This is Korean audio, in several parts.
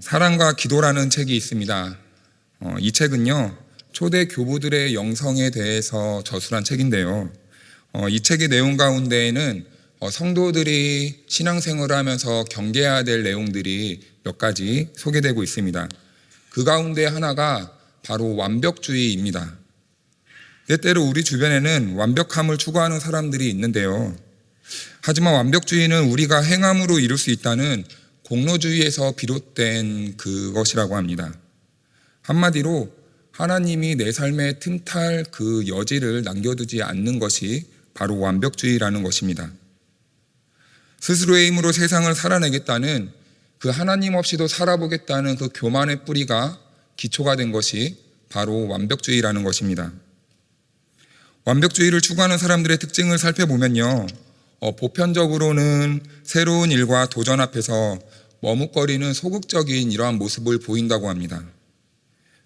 사랑과 기도라는 책이 있습니다. 이 책은요, 초대 교부들의 영성에 대해서 저술한 책인데요. 이 책의 내용 가운데에는 성도들이 신앙생활을 하면서 경계해야 될 내용들이 몇 가지 소개되고 있습니다. 그 가운데 하나가 바로 완벽주의입니다. 때때로 우리 주변에는 완벽함을 추구하는 사람들이 있는데요. 하지만 완벽주의는 우리가 행함으로 이룰 수 있다는 공로주의에서 비롯된 그것이라고 합니다. 한마디로 하나님이 내 삶에 틈탈 그 여지를 남겨두지 않는 것이 바로 완벽주의라는 것입니다. 스스로의 힘으로 세상을 살아내겠다는 그 하나님 없이도 살아보겠다는 그 교만의 뿌리가 기초가 된 것이 바로 완벽주의라는 것입니다. 완벽주의를 추구하는 사람들의 특징을 살펴보면요, 보편적으로는 새로운 일과 도전 앞에서 머뭇거리는 소극적인 이러한 모습을 보인다고 합니다.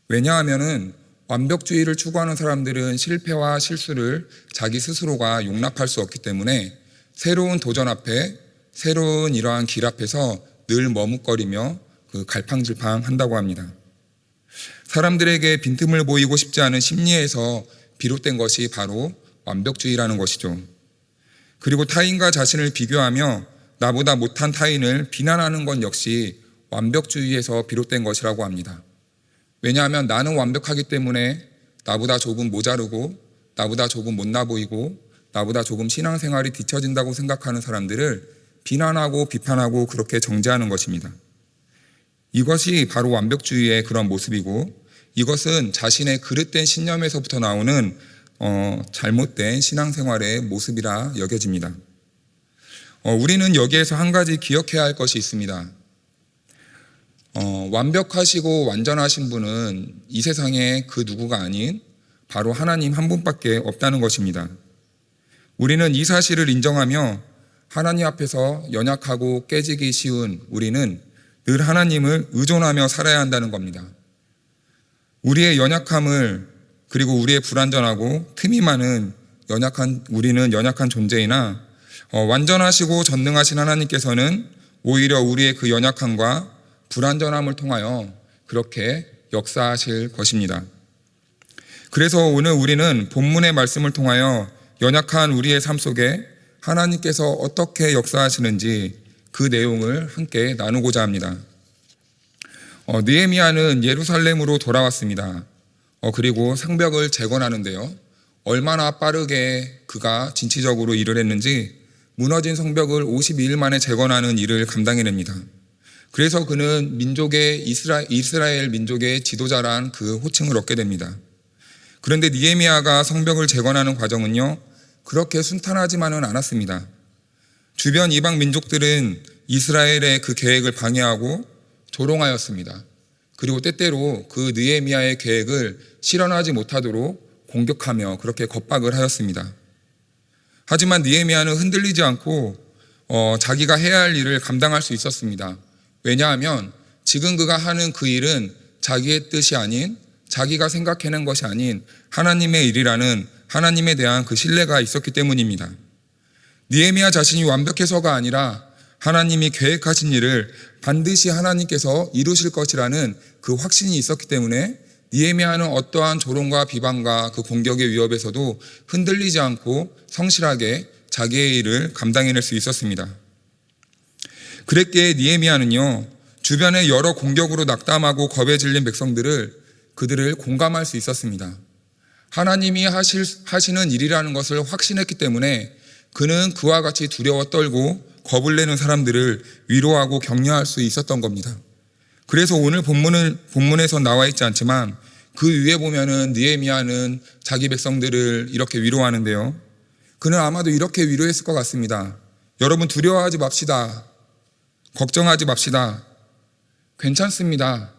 왜냐하면은 완벽주의를 추구하는 사람들은 실패와 실수를 자기 스스로가 용납할 수 없기 때문에 새로운 도전 앞에, 새로운 이러한 길 앞에서 늘 머뭇거리며 그 갈팡질팡한다고 합니다. 사람들에게 빈틈을 보이고 싶지 않은 심리에서 비롯된 것이 바로 완벽주의라는 것이죠. 그리고 타인과 자신을 비교하며 나보다 못한 타인을 비난하는 것 역시 완벽주의에서 비롯된 것이라고 합니다. 왜냐하면 나는 완벽하기 때문에 나보다 조금 모자르고 나보다 조금 못나 보이고 나보다 조금 신앙생활이 뒤처진다고 생각하는 사람들을 비난하고 비판하고 그렇게 정죄하는 것입니다. 이것이 바로 완벽주의의 그런 모습이고, 이것은 자신의 그릇된 신념에서부터 나오는 잘못된 신앙생활의 모습이라 여겨집니다. 우리는 여기에서 한 가지 기억해야 할 것이 있습니다. 완벽하시고 완전하신 분은 이 세상에 그 누구가 아닌 바로 하나님 한 분밖에 없다는 것입니다. 우리는 이 사실을 인정하며 하나님 앞에서 연약하고 깨지기 쉬운 우리는 늘 하나님을 의존하며 살아야 한다는 겁니다. 우리의 연약함을, 그리고 우리의 불완전하고 틈이 많은 우리는 연약한 존재이나 완전하시고 전능하신 하나님께서는 오히려 우리의 그 연약함과 불완전함을 통하여 그렇게 역사하실 것입니다. 그래서 오늘 우리는 본문의 말씀을 통하여 연약한 우리의 삶 속에 하나님께서 어떻게 역사하시는지 그 내용을 함께 나누고자 합니다. 느헤미야는 예루살렘으로 돌아왔습니다. 그리고 성벽을 재건하는데요, 얼마나 빠르게 그가 진취적으로 일을 했는지 무너진 성벽을 52일 만에 재건하는 일을 감당해냅니다. 그래서 그는 이스라엘 민족의 지도자란 그 호칭을 얻게 됩니다. 그런데 느헤미야가 성벽을 재건하는 과정은요, 그렇게 순탄하지만은 않았습니다. 주변 이방 민족들은 이스라엘의 그 계획을 방해하고 조롱하였습니다. 그리고 때때로 그 느헤미야의 계획을 실현하지 못하도록 공격하며 그렇게 겁박을 하였습니다. 하지만 느헤미야는 흔들리지 않고 자기가 해야 할 일을 감당할 수 있었습니다. 왜냐하면 지금 그가 하는 그 일은 자기의 뜻이 아닌, 자기가 생각해낸 것이 아닌 하나님의 일이라는 하나님에 대한 그 신뢰가 있었기 때문입니다. 느헤미야 자신이 완벽해서가 아니라 하나님이 계획하신 일을 반드시 하나님께서 이루실 것이라는 그 확신이 있었기 때문에 느헤미야는 어떠한 조롱과 비방과 그 공격의 위협에서도 흔들리지 않고 성실하게 자기의 일을 감당해낼 수 있었습니다. 그랬기에 느헤미야는요, 주변의 여러 공격으로 낙담하고 겁에 질린 그들을 공감할 수 있었습니다. 하나님이 하시는 일이라는 것을 확신했기 때문에 그는 그와 같이 두려워 떨고 겁을 내는 사람들을 위로하고 격려할 수 있었던 겁니다. 그래서 오늘 본문에서 나와 있지 않지만 그 위에 보면은 느헤미야는 자기 백성들을 이렇게 위로하는데요, 그는 아마도 이렇게 위로했을 것 같습니다. 여러분, 두려워하지 맙시다. 걱정하지 맙시다. 괜찮습니다.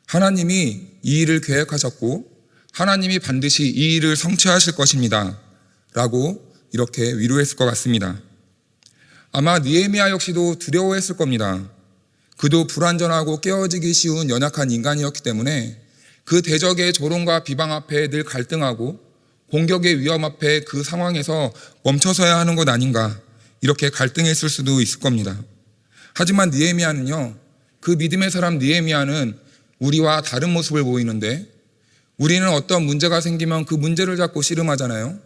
하나님이 이 일을 계획하셨고 하나님이 반드시 이 일을 성취하실 것입니다. 라고 이렇게 위로했을 것 같습니다. 아마 느헤미야 역시도 두려워했을 겁니다. 그도 불완전하고 깨어지기 쉬운 연약한 인간이었기 때문에 그 대적의 조롱과 비방 앞에 늘 갈등하고 공격의 위험 앞에 그 상황에서 멈춰서야 하는 것 아닌가, 이렇게 갈등했을 수도 있을 겁니다. 하지만 느헤미야는요, 그 믿음의 사람 느헤미야는 우리와 다른 모습을 보이는데, 우리는 어떤 문제가 생기면 그 문제를 잡고 씨름하잖아요.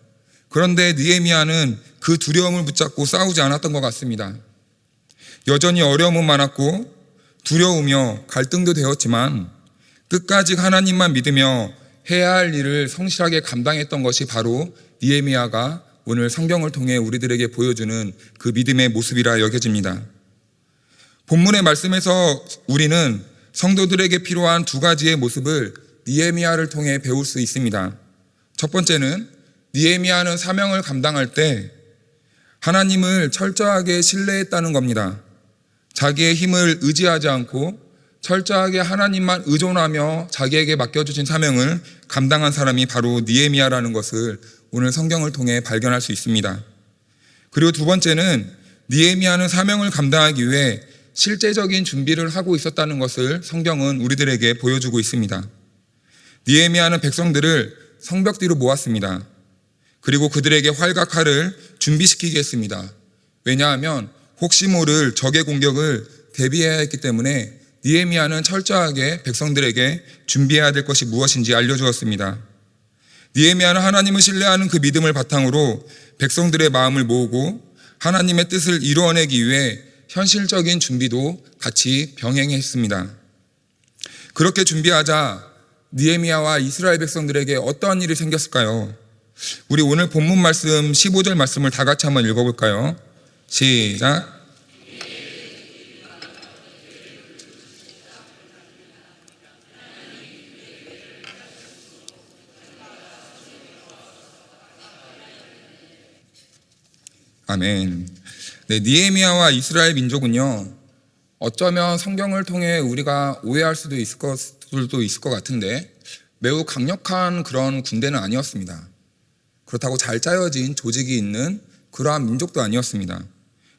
그런데 느헤미야는 그 두려움을 붙잡고 싸우지 않았던 것 같습니다. 여전히 어려움은 많았고 두려우며 갈등도 되었지만 끝까지 하나님만 믿으며 해야 할 일을 성실하게 감당했던 것이 바로 느헤미야가 오늘 성경을 통해 우리들에게 보여주는 그 믿음의 모습이라 여겨집니다. 본문의 말씀에서 우리는 성도들에게 필요한 두 가지의 모습을 느헤미야를 통해 배울 수 있습니다. 첫 번째는 느헤미야는 사명을 감당할 때 하나님을 철저하게 신뢰했다는 겁니다. 자기의 힘을 의지하지 않고 철저하게 하나님만 의존하며 자기에게 맡겨주신 사명을 감당한 사람이 바로 느헤미야라는 것을 오늘 성경을 통해 발견할 수 있습니다. 그리고 두 번째는 느헤미야는 사명을 감당하기 위해 실제적인 준비를 하고 있었다는 것을 성경은 우리들에게 보여주고 있습니다. 느헤미야는 백성들을 성벽 뒤로 모았습니다. 그리고 그들에게 활과 칼을 준비시키게 했습니다. 왜냐하면 혹시 모를 적의 공격을 대비해야 했기 때문에 느헤미야는 철저하게 백성들에게 준비해야 될 것이 무엇인지 알려주었습니다. 느헤미야는 하나님을 신뢰하는 그 믿음을 바탕으로 백성들의 마음을 모으고 하나님의 뜻을 이루어내기 위해 현실적인 준비도 같이 병행했습니다. 그렇게 준비하자 느헤미야와 이스라엘 백성들에게 어떠한 일이 생겼을까요? 우리 오늘 본문 말씀 15절 말씀을 다 같이 한번 읽어볼까요? 시작. 아멘. 네, 느헤미야와 이스라엘 민족은요, 어쩌면 성경을 통해 우리가 오해할 수도 있을 것 같은데 매우 강력한 그런 군대는 아니었습니다. 그렇다고 잘 짜여진 조직이 있는 그러한 민족도 아니었습니다.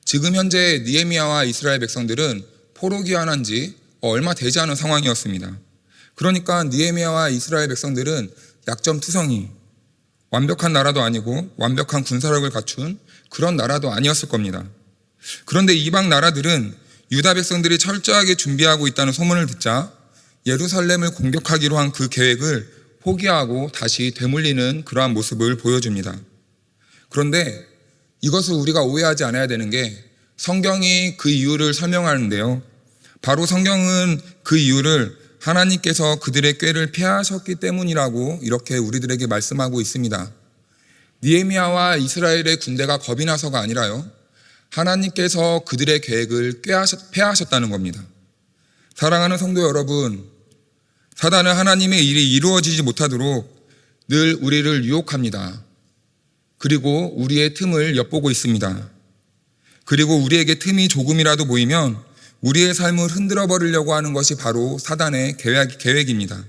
지금 현재 느헤미야와 이스라엘 백성들은 포로 귀환한 지 얼마 되지 않은 상황이었습니다. 그러니까 느헤미야와 이스라엘 백성들은 약점투성이, 완벽한 나라도 아니고 완벽한 군사력을 갖춘 그런 나라도 아니었을 겁니다. 그런데 이방 나라들은 유다 백성들이 철저하게 준비하고 있다는 소문을 듣자 예루살렘을 공격하기로 한 그 계획을 포기하고 다시 되물리는 그러한 모습을 보여줍니다. 그런데 이것을 우리가 오해하지 않아야 되는 게 성경이 그 이유를 설명하는데요. 바로 성경은 그 이유를 하나님께서 그들의 꾀를 피하셨기 때문이라고 이렇게 우리들에게 말씀하고 있습니다. 느헤미야와 이스라엘의 군대가 겁이 나서가 아니라요, 하나님께서 그들의 계획을 폐하셨다는 겁니다. 사랑하는 성도 여러분, 사단은 하나님의 일이 이루어지지 못하도록 늘 우리를 유혹합니다. 그리고 우리의 틈을 엿보고 있습니다. 그리고 우리에게 틈이 조금이라도 보이면 우리의 삶을 흔들어 버리려고 하는 것이 바로 사단의 계획입니다.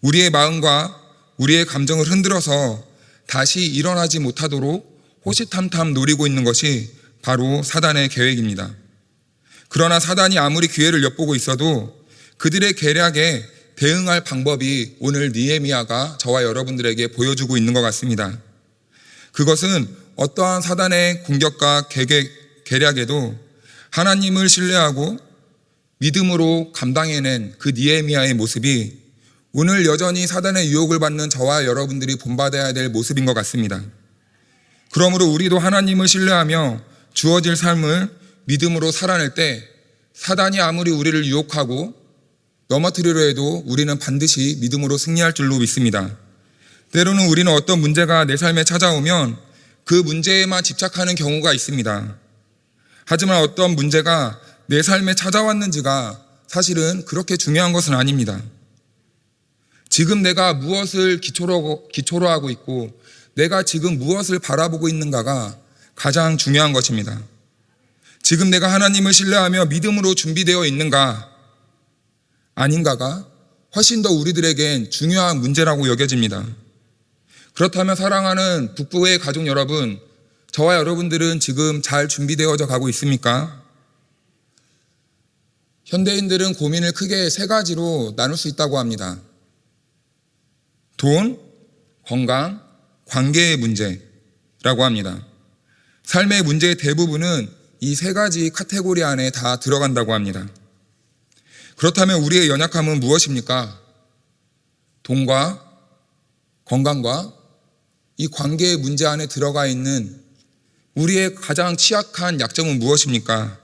우리의 마음과 우리의 감정을 흔들어서 다시 일어나지 못하도록 호시탐탐 노리고 있는 것이 바로 사단의 계획입니다. 그러나 사단이 아무리 기회를 엿보고 있어도 그들의 계략에 대응할 방법이 오늘 느헤미야가 저와 여러분들에게 보여주고 있는 것 같습니다. 그것은 어떠한 사단의 공격과 계략에도 하나님을 신뢰하고 믿음으로 감당해낸 그 느헤미야의 모습이 오늘 여전히 사단의 유혹을 받는 저와 여러분들이 본받아야 될 모습인 것 같습니다. 그러므로 우리도 하나님을 신뢰하며 주어질 삶을 믿음으로 살아낼 때 사단이 아무리 우리를 유혹하고 넘어뜨리려 해도 우리는 반드시 믿음으로 승리할 줄로 믿습니다. 때로는 우리는 어떤 문제가 내 삶에 찾아오면 그 문제에만 집착하는 경우가 있습니다. 하지만 어떤 문제가 내 삶에 찾아왔는지가 사실은 그렇게 중요한 것은 아닙니다. 지금 내가 무엇을 기초로 하고 있고 내가 지금 무엇을 바라보고 있는가가 가장 중요한 것입니다. 지금 내가 하나님을 신뢰하며 믿음으로 준비되어 있는가 아닌가가 훨씬 더 우리들에겐 중요한 문제라고 여겨집니다. 그렇다면 사랑하는 북부의 가족 여러분, 저와 여러분들은 지금 잘 준비되어져 가고 있습니까? 현대인들은 고민을 크게 세 가지로 나눌 수 있다고 합니다. 돈, 건강, 관계의 문제라고 합니다. 삶의 문제의 대부분은 이 세 가지 카테고리 안에 다 들어간다고 합니다. 그렇다면 우리의 연약함은 무엇입니까? 돈과 건강과 이 관계의 문제 안에 들어가 있는 우리의 가장 취약한 약점은 무엇입니까?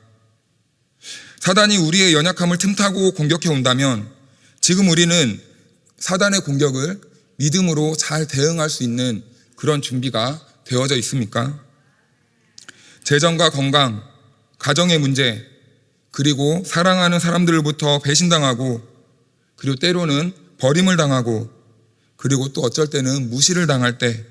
사단이 우리의 연약함을 틈타고 공격해 온다면 지금 우리는 사단의 공격을 믿음으로 잘 대응할 수 있는 그런 준비가 되어져 있습니까? 재정과 건강, 가정의 문제, 그리고 사랑하는 사람들로부터 배신당하고, 그리고 때로는 버림을 당하고, 그리고 또 어쩔 때는 무시를 당할 때,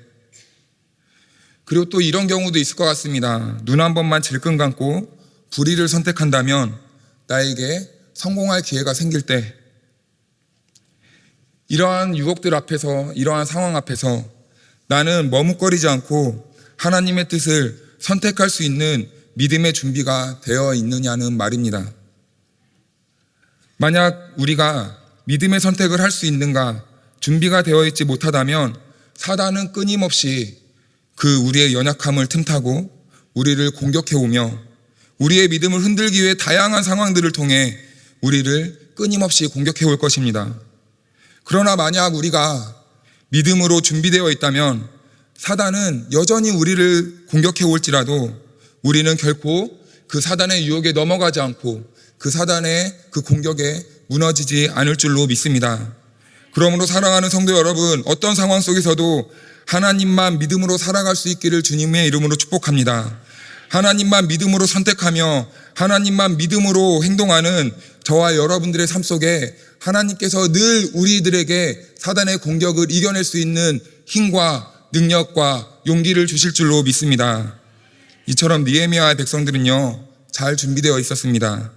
그리고 또 이런 경우도 있을 것 같습니다. 눈 한 번만 질끈 감고 불의를 선택한다면 나에게 성공할 기회가 생길 때, 이러한 유혹들 앞에서, 이러한 상황 앞에서 나는 머뭇거리지 않고 하나님의 뜻을 선택할 수 있는 믿음의 준비가 되어 있느냐는 말입니다. 만약 우리가 믿음의 선택을 할 수 있는가, 준비가 되어 있지 못하다면 사단은 끊임없이 그 우리의 연약함을 틈타고 우리를 공격해 오며 우리의 믿음을 흔들기 위해 다양한 상황들을 통해 우리를 끊임없이 공격해 올 것입니다. 그러나 만약 우리가 믿음으로 준비되어 있다면 사단은 여전히 우리를 공격해 올지라도 우리는 결코 그 사단의 유혹에 넘어가지 않고 그 사단의 그 공격에 무너지지 않을 줄로 믿습니다. 그러므로 사랑하는 성도 여러분, 어떤 상황 속에서도 하나님만 믿음으로 살아갈 수 있기를 주님의 이름으로 축복합니다. 하나님만 믿음으로 선택하며 하나님만 믿음으로 행동하는 저와 여러분들의 삶 속에 하나님께서 늘 우리들에게 사단의 공격을 이겨낼 수 있는 힘과 능력과 용기를 주실 줄로 믿습니다. 이처럼 느헤미야의 백성들은요, 잘 준비되어 있었습니다.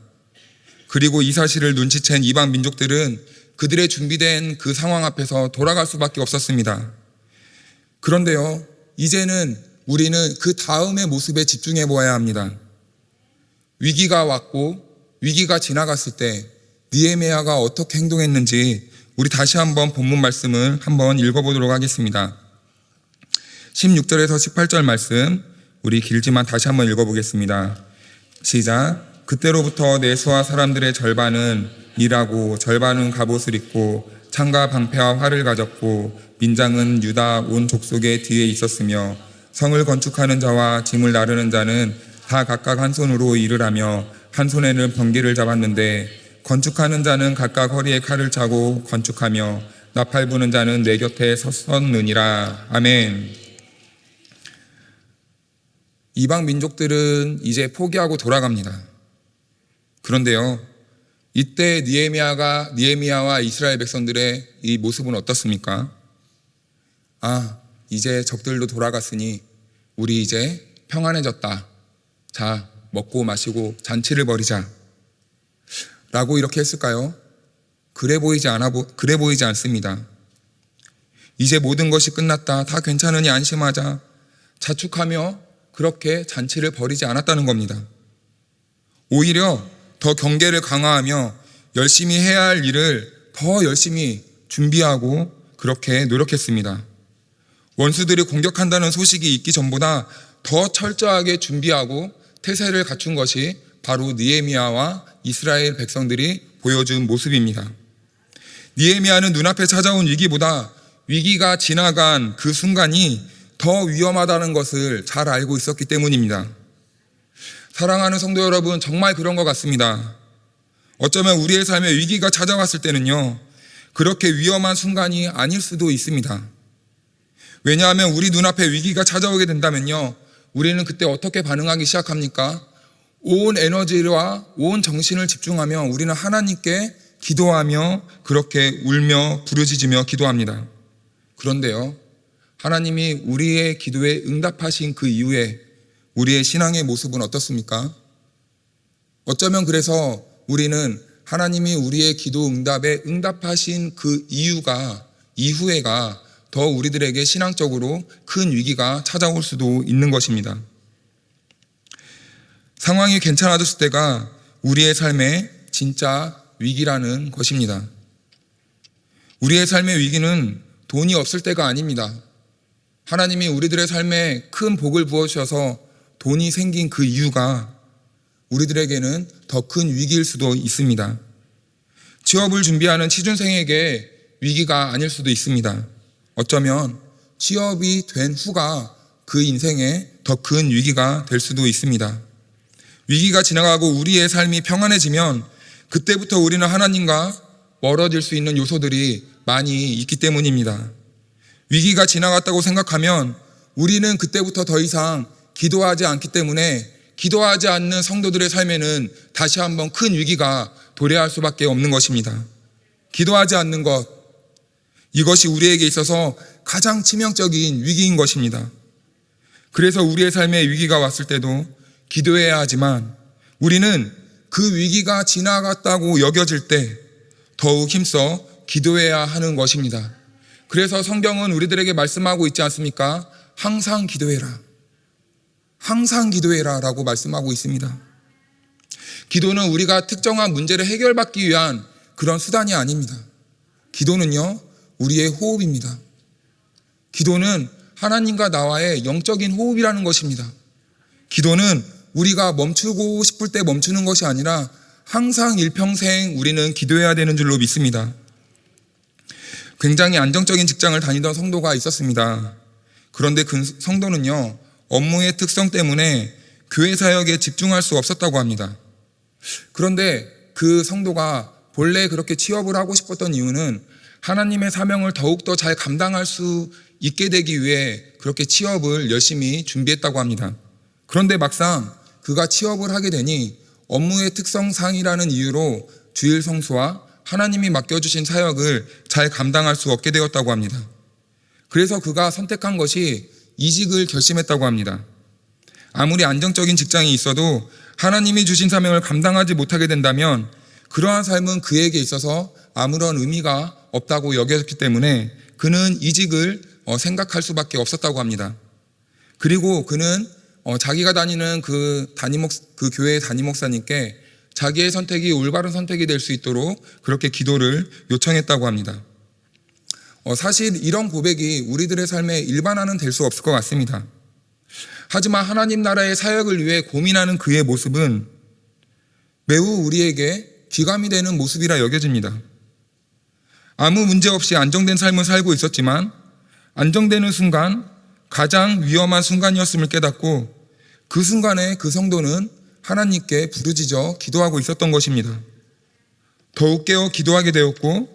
그리고 이 사실을 눈치챈 이방 민족들은 그들의 준비된 그 상황 앞에서 돌아갈 수밖에 없었습니다. 그런데요, 이제는 우리는 그 다음의 모습에 집중해 보아야 합니다. 위기가 왔고 위기가 지나갔을 때 느헤미야가 어떻게 행동했는지 우리 다시 한번 본문 말씀을 한번 읽어보도록 하겠습니다. 16절에서 18절 말씀, 우리 길지만 다시 한번 읽어보겠습니다. 시작. 그때로부터 내 수하 사람들의 절반은 일하고 절반은 갑옷을 입고 창과 방패와 활을 가졌고 민장은 유다 온 족속의 뒤에 있었으며 성을 건축하는 자와 짐을 나르는 자는 다 각각 한 손으로 일을 하며 한 손에는 번개를 잡았는데 건축하는 자는 각각 허리에 칼을 차고 건축하며 나팔 부는 자는 내 곁에 섰느니라. 아멘. 이방 민족들은 이제 포기하고 돌아갑니다. 그런데요, 이때 느헤미야와 이스라엘 백성들의 이 모습은 어떻습니까? 이제 적들도 돌아갔으니 우리 이제 평안해졌다. 자, 먹고 마시고 잔치를 벌이자. 라고 이렇게 했을까요? 그래 보이지 않습니다. 이제 모든 것이 끝났다. 다 괜찮으니 안심하자. 자축하며 그렇게 잔치를 벌이지 않았다는 겁니다. 오히려 더 경계를 강화하며 열심히 해야 할 일을 더 열심히 준비하고 그렇게 노력했습니다. 원수들이 공격한다는 소식이 있기 전보다 더 철저하게 준비하고 태세를 갖춘 것이 바로 느헤미야와 이스라엘 백성들이 보여준 모습입니다. 느헤미야는 눈앞에 찾아온 위기보다 위기가 지나간 그 순간이 더 위험하다는 것을 잘 알고 있었기 때문입니다. 사랑하는 성도 여러분, 정말 그런 것 같습니다. 어쩌면 우리의 삶에 위기가 찾아왔을 때는요, 그렇게 위험한 순간이 아닐 수도 있습니다. 왜냐하면 우리 눈앞에 위기가 찾아오게 된다면요, 우리는 그때 어떻게 반응하기 시작합니까? 온 에너지와 온 정신을 집중하며 우리는 하나님께 기도하며 그렇게 울며 부르짖으며 기도합니다. 그런데요, 하나님이 우리의 기도에 응답하신 그 이후에 우리의 신앙의 모습은 어떻습니까? 어쩌면 그래서 우리는 하나님이 우리의 기도 응답에 응답하신 그 이후에가 더 우리들에게 신앙적으로 큰 위기가 찾아올 수도 있는 것입니다. 상황이 괜찮아졌을 때가 우리의 삶의 진짜 위기라는 것입니다. 우리의 삶의 위기는 돈이 없을 때가 아닙니다. 하나님이 우리들의 삶에 큰 복을 부어주셔서 돈이 생긴 그 이유가 우리들에게는 더 큰 위기일 수도 있습니다. 취업을 준비하는 취준생에게 위기가 아닐 수도 있습니다. 어쩌면 취업이 된 후가 그 인생에 더 큰 위기가 될 수도 있습니다. 위기가 지나가고 우리의 삶이 평안해지면 그때부터 우리는 하나님과 멀어질 수 있는 요소들이 많이 있기 때문입니다. 위기가 지나갔다고 생각하면 우리는 그때부터 더 이상 기도하지 않기 때문에 기도하지 않는 성도들의 삶에는 다시 한번 큰 위기가 도래할 수밖에 없는 것입니다. 기도하지 않는 것, 이것이 우리에게 있어서 가장 치명적인 위기인 것입니다. 그래서 우리의 삶에 위기가 왔을 때도 기도해야 하지만 우리는 그 위기가 지나갔다고 여겨질 때 더욱 힘써 기도해야 하는 것입니다. 그래서 성경은 우리들에게 말씀하고 있지 않습니까? 항상 기도해라. 항상 기도해라 라고 말씀하고 있습니다. 기도는 우리가 특정한 문제를 해결받기 위한 그런 수단이 아닙니다. 기도는요, 우리의 호흡입니다. 기도는 하나님과 나와의 영적인 호흡이라는 것입니다. 기도는 우리가 멈추고 싶을 때 멈추는 것이 아니라 항상 일평생 우리는 기도해야 되는 줄로 믿습니다. 굉장히 안정적인 직장을 다니던 성도가 있었습니다. 그런데 그 성도는요, 업무의 특성 때문에 교회 사역에 집중할 수 없었다고 합니다. 그런데 그 성도가 본래 그렇게 취업을 하고 싶었던 이유는 하나님의 사명을 더욱더 잘 감당할 수 있게 되기 위해 그렇게 취업을 열심히 준비했다고 합니다. 그런데 막상 그가 취업을 하게 되니 업무의 특성상이라는 이유로 주일 성수와 하나님이 맡겨주신 사역을 잘 감당할 수 없게 되었다고 합니다. 그래서 그가 선택한 것이 이직을 결심했다고 합니다. 아무리 안정적인 직장이 있어도 하나님이 주신 사명을 감당하지 못하게 된다면 그러한 삶은 그에게 있어서 아무런 의미가 없다고 여겼기 때문에 그는 이직을 생각할 수밖에 없었다고 합니다. 그리고 그는 자기가 다니는 그 교회의 담임 목사님께 자기의 선택이 올바른 선택이 될 수 있도록 그렇게 기도를 요청했다고 합니다. 사실 이런 고백이 우리들의 삶에 일반화는 될 수 없을 것 같습니다. 하지만 하나님 나라의 사역을 위해 고민하는 그의 모습은 매우 우리에게 귀감이 되는 모습이라 여겨집니다. 아무 문제 없이 안정된 삶을 살고 있었지만 안정되는 순간 가장 위험한 순간이었음을 깨닫고 그 순간에 그 성도는 하나님께 부르짖어 기도하고 있었던 것입니다. 더욱 깨어 기도하게 되었고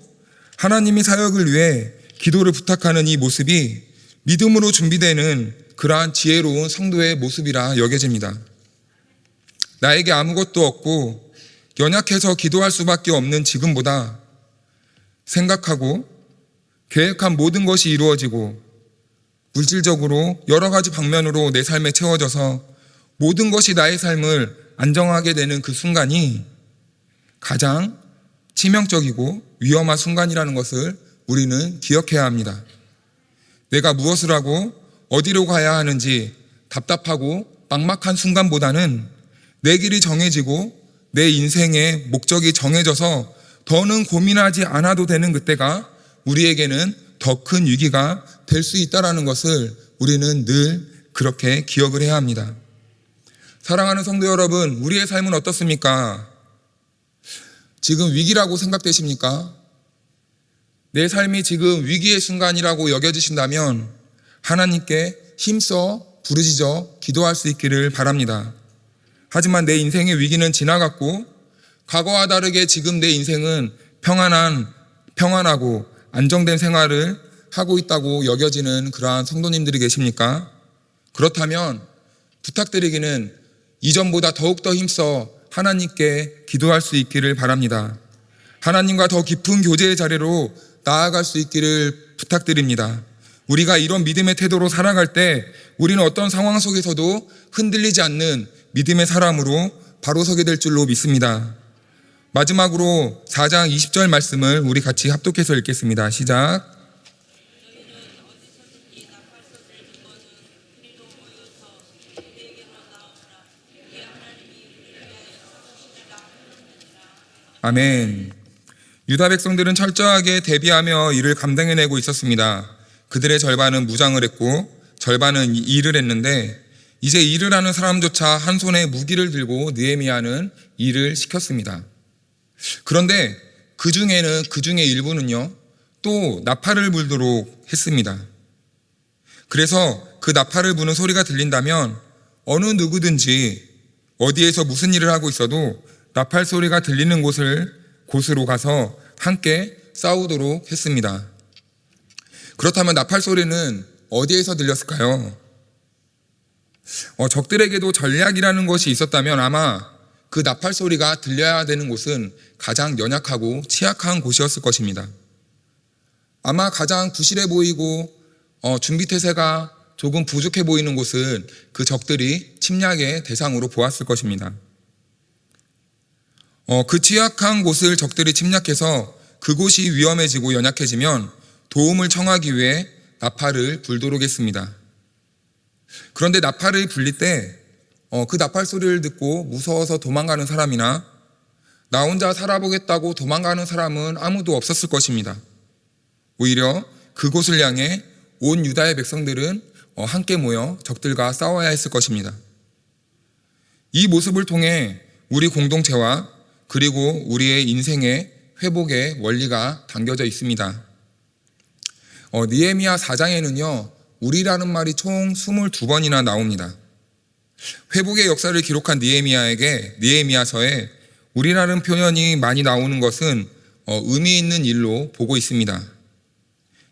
하나님이 사역을 위해 기도를 부탁하는 이 모습이 믿음으로 준비되는 그러한 지혜로운 성도의 모습이라 여겨집니다. 나에게 아무것도 없고 연약해서 기도할 수밖에 없는 지금보다 생각하고 계획한 모든 것이 이루어지고 물질적으로 여러 가지 방면으로 내 삶에 채워져서 모든 것이 나의 삶을 안정하게 되는 그 순간이 가장 치명적이고 위험한 순간이라는 것을 우리는 기억해야 합니다. 내가 무엇을 하고 어디로 가야 하는지 답답하고 막막한 순간보다는 내 길이 정해지고 내 인생의 목적이 정해져서 더는 고민하지 않아도 되는 그때가 우리에게는 더 큰 위기가 될 수 있다는 것을 우리는 늘 그렇게 기억을 해야 합니다. 사랑하는 성도 여러분, 우리의 삶은 어떻습니까? 지금 위기라고 생각되십니까? 내 삶이 지금 위기의 순간이라고 여겨지신다면 하나님께 힘써 부르짖어 기도할 수 있기를 바랍니다. 하지만 내 인생의 위기는 지나갔고 과거와 다르게 지금 내 인생은 평안하고 안정된 생활을 하고 있다고 여겨지는 그러한 성도님들이 계십니까? 그렇다면 부탁드리기는 이전보다 더욱더 힘써 하나님께 기도할 수 있기를 바랍니다. 하나님과 더 깊은 교제의 자리로 나아갈 수 있기를 부탁드립니다. 우리가 이런 믿음의 태도로 살아갈 때 우리는 어떤 상황 속에서도 흔들리지 않는 믿음의 사람으로 바로 서게 될 줄로 믿습니다. 마지막으로 4장 20절 말씀을 우리 같이 합독해서 읽겠습니다. 시작. 아멘. 유다 백성들은 철저하게 대비하며 일을 감당해내고 있었습니다. 그들의 절반은 무장을 했고 절반은 일을 했는데 이제 일을 하는 사람조차 한 손에 무기를 들고 느헤미야는 일을 시켰습니다. 그런데 그 중에 일부는요, 또 나팔을 불도록 했습니다. 그래서 그 나팔을 부는 소리가 들린다면 어느 누구든지 어디에서 무슨 일을 하고 있어도 나팔 소리가 들리는 곳으로 가서 함께 싸우도록 했습니다. 그렇다면 나팔 소리는 어디에서 들렸을까요? 적들에게도 전략이라는 것이 있었다면 아마 그 나팔 소리가 들려야 되는 곳은 가장 연약하고 취약한 곳이었을 것입니다. 아마 가장 부실해 보이고 준비태세가 조금 부족해 보이는 곳은 그 적들이 침략의 대상으로 보았을 것입니다. 그 취약한 곳을 적들이 침략해서 그곳이 위험해지고 연약해지면 도움을 청하기 위해 나팔을 불도록 했습니다. 그런데 나팔을 불릴 때 그 나팔 소리를 듣고 무서워서 도망가는 사람이나 나 혼자 살아보겠다고 도망가는 사람은 아무도 없었을 것입니다. 오히려 그곳을 향해 온 유다의 백성들은 함께 모여 적들과 싸워야 했을 것입니다. 이 모습을 통해 우리 공동체와 그리고 우리의 인생의 회복의 원리가 담겨져 있습니다. 느헤미야 4장에는요, 우리라는 말이 총 22번이나 나옵니다. 회복의 역사를 기록한 느헤미야서에 우리라는 표현이 많이 나오는 것은 의미 있는 일로 보고 있습니다.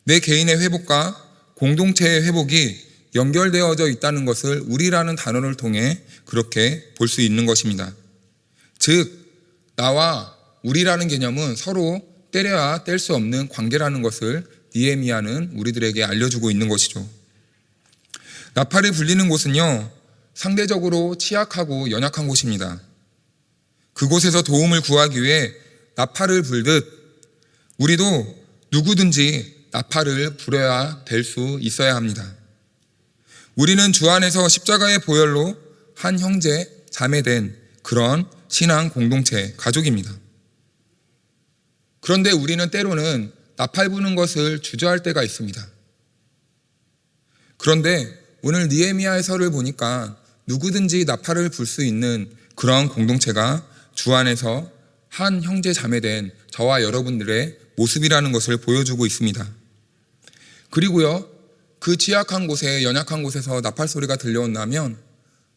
내 개인의 회복과 공동체의 회복이 연결되어져 있다는 것을 우리라는 단어를 통해 그렇게 볼 수 있는 것입니다. 즉, 나와 우리라는 개념은 서로 때려야 뗄 수 없는 관계라는 것을 느헤미야는 우리들에게 알려주고 있는 것이죠. 나팔을 불리는 곳은요, 상대적으로 취약하고 연약한 곳입니다. 그곳에서 도움을 구하기 위해 나팔을 불듯 우리도 누구든지 나팔을 불어야 될 수 있어야 합니다. 우리는 주 안에서 십자가의 보혈로 한 형제, 자매된 그런 신앙 공동체, 가족입니다. 그런데 우리는 때로는 나팔 부는 것을 주저할 때가 있습니다. 그런데 오늘 느헤미야서를 보니까 누구든지 나팔을 불 수 있는 그런 공동체가 주 안에서 한 형제 자매된 저와 여러분들의 모습이라는 것을 보여주고 있습니다. 그리고요, 그 취약한 곳에, 연약한 곳에서 나팔 소리가 들려온다면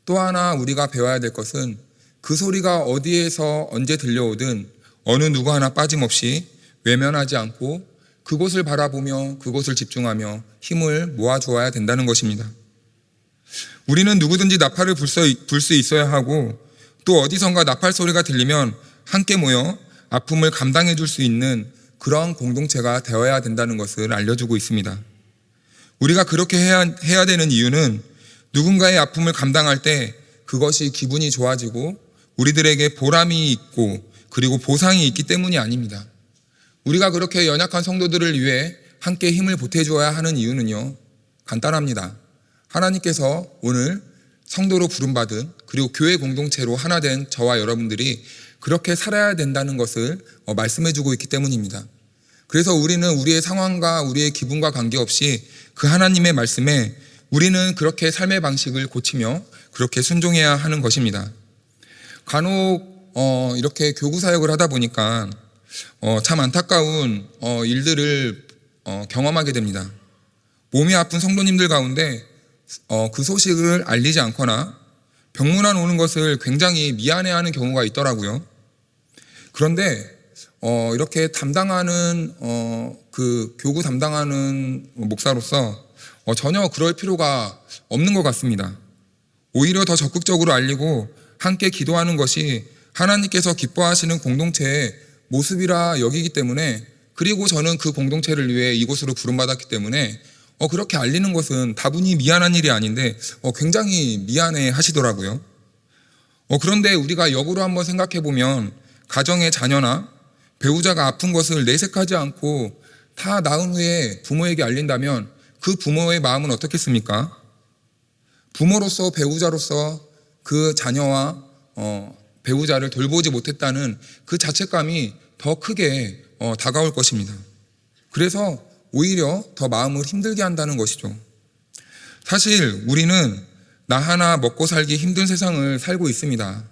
또 하나 우리가 배워야 될 것은 그 소리가 어디에서 언제 들려오든 어느 누구 하나 빠짐없이 외면하지 않고 그곳을 바라보며 그곳을 집중하며 힘을 모아주어야 된다는 것입니다. 우리는 누구든지 나팔을 불 수 있어야 하고 또 어디선가 나팔 소리가 들리면 함께 모여 아픔을 감당해 줄 수 있는 그런 공동체가 되어야 된다는 것을 알려주고 있습니다. 우리가 그렇게 해야 되는 이유는 누군가의 아픔을 감당할 때 그것이 기분이 좋아지고 우리들에게 보람이 있고 그리고 보상이 있기 때문이 아닙니다. 우리가 그렇게 연약한 성도들을 위해 함께 힘을 보태주어야 하는 이유는요, 간단합니다. 하나님께서 오늘 성도로 부름받은 그리고 교회 공동체로 하나 된 저와 여러분들이 그렇게 살아야 된다는 것을 말씀해주고 있기 때문입니다. 그래서 우리는 우리의 상황과 우리의 기분과 관계없이 그 하나님의 말씀에 우리는 그렇게 삶의 방식을 고치며 그렇게 순종해야 하는 것입니다. 간혹 이렇게 교구 사역을 하다 보니까 참 안타까운 일들을 경험하게 됩니다. 몸이 아픈 성도님들 가운데 그 소식을 알리지 않거나 병문안 오는 것을 굉장히 미안해하는 경우가 있더라고요. 그런데 이렇게 담당하는 그 교구 담당하는 목사로서 전혀 그럴 필요가 없는 것 같습니다. 오히려 더 적극적으로 알리고 함께 기도하는 것이 하나님께서 기뻐하시는 공동체의 모습이라 여기기 때문에, 그리고 저는 그 공동체를 위해 이곳으로 부름받았기 때문에 그렇게 알리는 것은 다분히 미안한 일이 아닌데 굉장히 미안해 하시더라고요. 그런데 우리가 역으로 한번 생각해 보면 가정의 자녀나 배우자가 아픈 것을 내색하지 않고 다 나은 후에 부모에게 알린다면 그 부모의 마음은 어떻겠습니까? 부모로서, 배우자로서 그 자녀와 배우자를 돌보지 못했다는 그 자책감이 더 크게 다가올 것입니다. 그래서 오히려 더 마음을 힘들게 한다는 것이죠. 사실 우리는 나 하나 먹고 살기 힘든 세상을 살고 있습니다.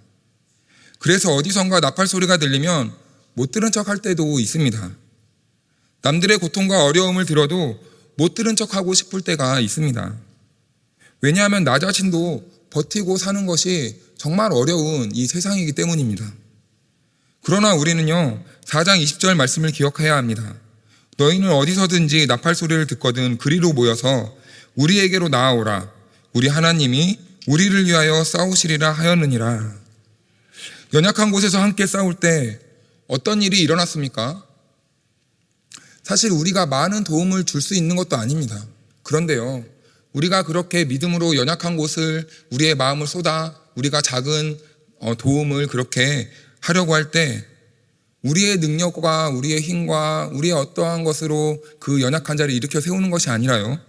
그래서 어디선가 나팔 소리가 들리면 못 들은 척할 때도 있습니다. 남들의 고통과 어려움을 들어도 못 들은 척하고 싶을 때가 있습니다. 왜냐하면 나 자신도 버티고 사는 것이 정말 어려운 이 세상이기 때문입니다. 그러나 우리는요, 4장 20절 말씀을 기억해야 합니다. 너희는 어디서든지 나팔 소리를 듣거든 그리로 모여서 우리에게로 나아오라. 우리 하나님이 우리를 위하여 싸우시리라 하였느니라. 연약한 곳에서 함께 싸울 때 어떤 일이 일어났습니까? 사실 우리가 많은 도움을 줄 수 있는 것도 아닙니다. 그런데요, 우리가 그렇게 믿음으로 연약한 곳을 우리의 마음을 쏟아 우리가 작은 도움을 그렇게 하려고 할 때 우리의 능력과 우리의 힘과 우리의 어떠한 것으로 그 연약한 자를 일으켜 세우는 것이 아니라요,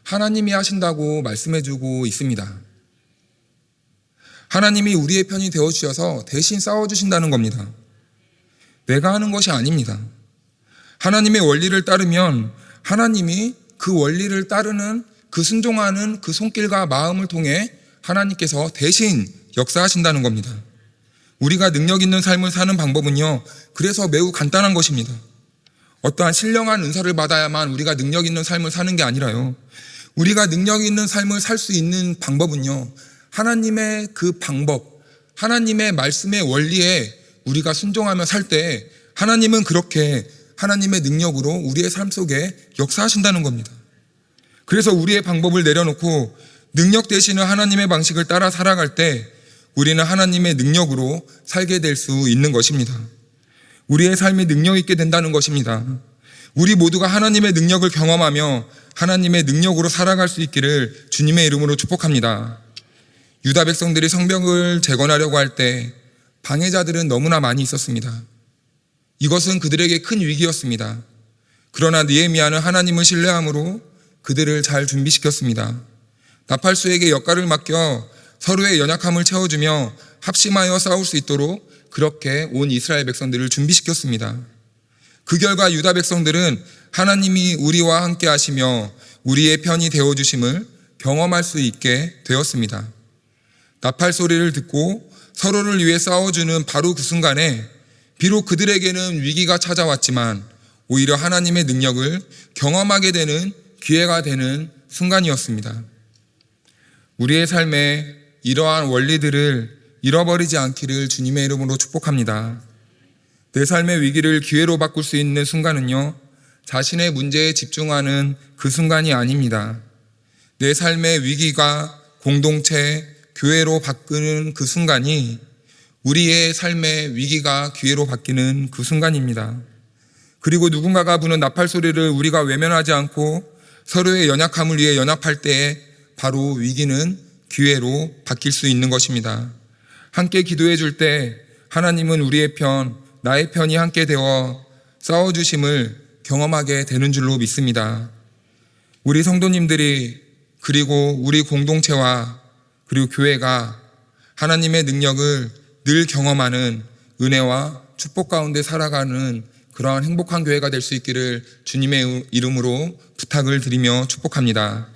하나님이 하신다고 말씀해주고 있습니다. 하나님이 우리의 편이 되어주셔서 대신 싸워주신다는 겁니다. 내가 하는 것이 아닙니다. 하나님의 원리를 따르면 하나님이 그 원리를 따르는 그 순종하는 그 손길과 마음을 통해 하나님께서 대신 역사하신다는 겁니다. 우리가 능력 있는 삶을 사는 방법은요, 그래서 매우 간단한 것입니다. 어떠한 신령한 은사를 받아야만 우리가 능력 있는 삶을 사는 게 아니라요, 우리가 능력 있는 삶을 살 수 있는 방법은요, 하나님의 그 방법, 하나님의 말씀의 원리에 우리가 순종하며 살 때 하나님은 그렇게 하나님의 능력으로 우리의 삶 속에 역사하신다는 겁니다. 그래서 우리의 방법을 내려놓고 능력 되시는 하나님의 방식을 따라 살아갈 때 우리는 하나님의 능력으로 살게 될 수 있는 것입니다. 우리의 삶이 능력 있게 된다는 것입니다. 우리 모두가 하나님의 능력을 경험하며 하나님의 능력으로 살아갈 수 있기를 주님의 이름으로 축복합니다. 유다 백성들이 성벽을 재건하려고 할 때 방해자들은 너무나 많이 있었습니다. 이것은 그들에게 큰 위기였습니다. 그러나 느헤미야는 하나님을 신뢰함으로 그들을 잘 준비시켰습니다. 나팔수에게 역할을 맡겨 서로의 연약함을 채워주며 합심하여 싸울 수 있도록 그렇게 온 이스라엘 백성들을 준비시켰습니다. 그 결과 유다 백성들은 하나님이 우리와 함께 하시며 우리의 편이 되어주심을 경험할 수 있게 되었습니다. 나팔 소리를 듣고 서로를 위해 싸워주는 바로 그 순간에 비록 그들에게는 위기가 찾아왔지만 오히려 하나님의 능력을 경험하게 되는 기회가 되는 순간이었습니다. 우리의 삶에 이러한 원리들을 잃어버리지 않기를 주님의 이름으로 축복합니다. 내 삶의 위기를 기회로 바꿀 수 있는 순간은요, 자신의 문제에 집중하는 그 순간이 아닙니다. 내 삶의 위기가 공동체, 교회로 바꾸는 그 순간이 우리의 삶의 위기가 기회로 바뀌는 그 순간입니다. 그리고 누군가가 부는 나팔 소리를 우리가 외면하지 않고 서로의 연약함을 위해 연합할 때에 바로 위기는 기회로 바뀔 수 있는 것입니다. 함께 기도해 줄 때 하나님은 우리의 편, 나의 편이 함께 되어 싸워주심을 경험하게 되는 줄로 믿습니다. 우리 성도님들이 그리고 우리 공동체와 그리고 교회가 하나님의 능력을 늘 경험하는 은혜와 축복 가운데 살아가는 그러한 행복한 교회가 될 수 있기를 주님의 이름으로 부탁을 드리며 축복합니다.